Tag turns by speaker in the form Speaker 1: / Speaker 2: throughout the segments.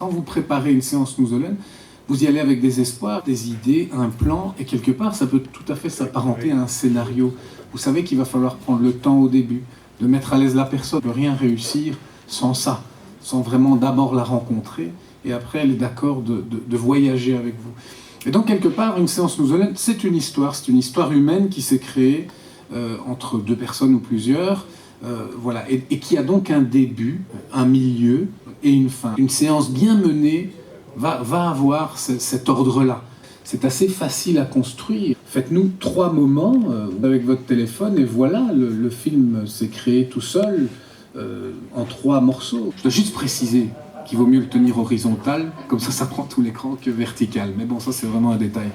Speaker 1: Quand vous préparez une séance Snooze-Olène, vous y allez avec des espoirs, des idées, un plan, et quelque part, ça peut tout à fait s'apparenter à un scénario. Vous savez qu'il va falloir prendre le temps au début, de mettre à l'aise la personne. On ne peut rien réussir sans ça, sans vraiment d'abord la rencontrer, et après elle est d'accord de voyager avec vous. Et donc, quelque part, une séance Snooze-Olène, c'est une histoire humaine qui s'est créée entre deux personnes ou plusieurs, voilà, et qui a donc un début, un milieu et une fin. Une séance bien menée va avoir cet ordre-là. C'est assez facile à construire. Faites-nous 3 moments avec votre téléphone et voilà, le film s'est créé tout seul en 3 morceaux. Je dois juste préciser qu'il vaut mieux le tenir horizontal, comme ça prend tout l'écran, que vertical. Mais bon, ça c'est vraiment un détail.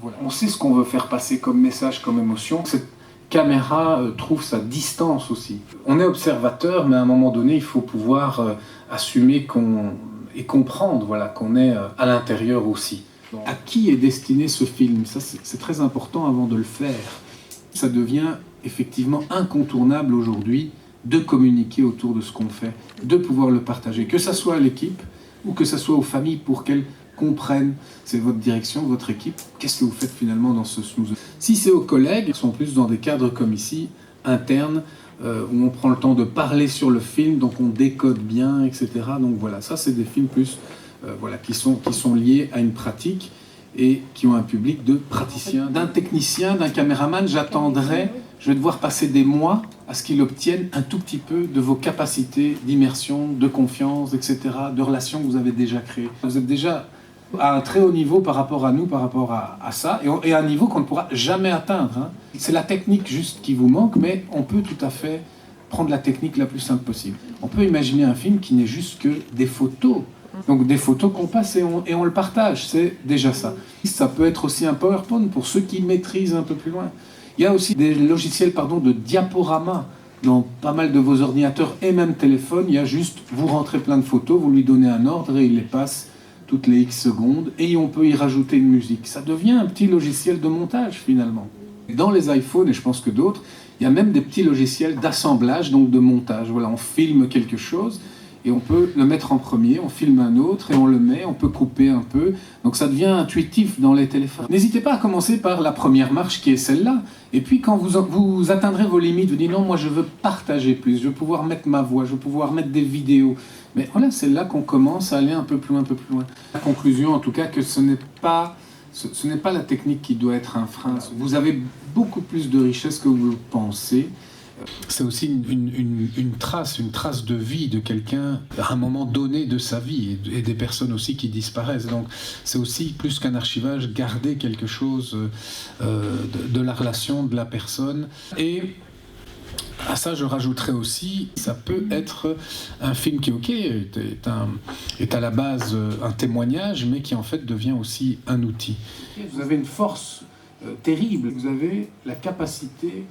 Speaker 1: Voilà. On sait ce qu'on veut faire passer comme message, comme émotion. Cette caméra trouve sa distance aussi. On est observateur, mais à un moment donné, il faut pouvoir assumer et comprendre, voilà, qu'on est à l'intérieur aussi. À qui est destiné ce film? Ça, c'est très important avant de le faire. Ça devient effectivement incontournable aujourd'hui de communiquer autour de ce qu'on fait, de pouvoir le partager, que ça soit à l'équipe ou que ça soit aux familles pour qu'elles comprennent, c'est votre direction, votre équipe, qu'est-ce que vous faites finalement dans ce snooze. Si c'est aux collègues, ils sont plus dans des cadres comme ici, internes, où on prend le temps de parler sur le film, donc on décode bien, etc. Donc voilà, ça c'est des films plus voilà, qui sont liés à une pratique et qui ont un public de praticiens. D'un technicien, d'un caméraman, je vais devoir passer des mois à ce qu'il obtienne un tout petit peu de vos capacités d'immersion, de confiance, etc., de relations que vous avez déjà créées. Vous êtes déjà à un très haut niveau par rapport à nous, par rapport à ça, et à un niveau qu'on ne pourra jamais atteindre. Hein. C'est la technique juste qui vous manque, mais on peut tout à fait prendre la technique la plus simple possible. On peut imaginer un film qui n'est juste que des photos. Donc des photos qu'on passe et on le partage, c'est déjà ça. Ça peut être aussi un PowerPoint pour ceux qui maîtrisent un peu plus loin. Il y a aussi des logiciels de diaporama dans pas mal de vos ordinateurs et même téléphones. Il y a juste, vous rentrez plein de photos, vous lui donnez un ordre et il les passe toutes les X secondes et on peut y rajouter une musique. Ça devient un petit logiciel de montage finalement. Dans les iPhones, et je pense que d'autres, il y a même des petits logiciels d'assemblage, donc de montage. Voilà, on filme quelque chose et on peut le mettre en premier, on filme un autre et on le met, on peut couper un peu. Donc ça devient intuitif dans les téléphones. N'hésitez pas à commencer par la première marche qui est celle-là. Et puis quand vous atteindrez vos limites, vous dites non, moi je veux partager plus, je veux pouvoir mettre ma voix, je veux pouvoir mettre des vidéos. Mais voilà, c'est là qu'on commence à aller un peu plus loin, un peu plus loin. La conclusion en tout cas que ce n'est pas la technique qui doit être un frein. Vous avez beaucoup plus de richesse que vous le pensez. C'est aussi une trace de vie de quelqu'un à un moment donné de sa vie et des personnes aussi qui disparaissent. Donc c'est aussi plus qu'un archivage, garder quelque chose de la relation de la personne. Et à ça, je rajouterais aussi, ça peut être un film qui, ok, est à la base un témoignage, mais qui en fait devient aussi un outil. Vous avez une force terrible, vous avez la capacité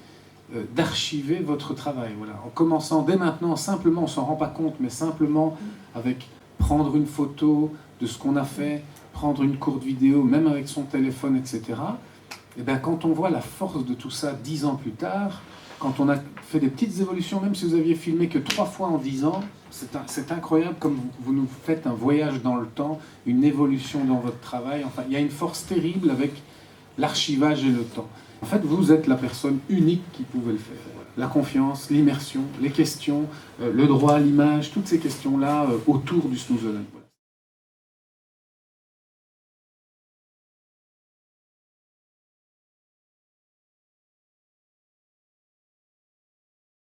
Speaker 1: d'archiver votre travail. Voilà. En commençant dès maintenant, simplement, on ne s'en rend pas compte, mais simplement avec prendre une photo de ce qu'on a fait, prendre une courte vidéo, même avec son téléphone, etc. Et bien, quand on voit la force de tout ça 10 ans plus tard, quand on a fait des petites évolutions, même si vous aviez filmé que 3 fois en 10 ans, c'est incroyable comme vous nous faites un voyage dans le temps, une évolution dans votre travail. Enfin, il y a une force terrible avec l'archivage et le temps. En fait, vous êtes la personne unique qui pouvait le faire. La confiance, l'immersion, les questions, le droit à l'image, toutes ces questions-là autour du Snooze-Olène.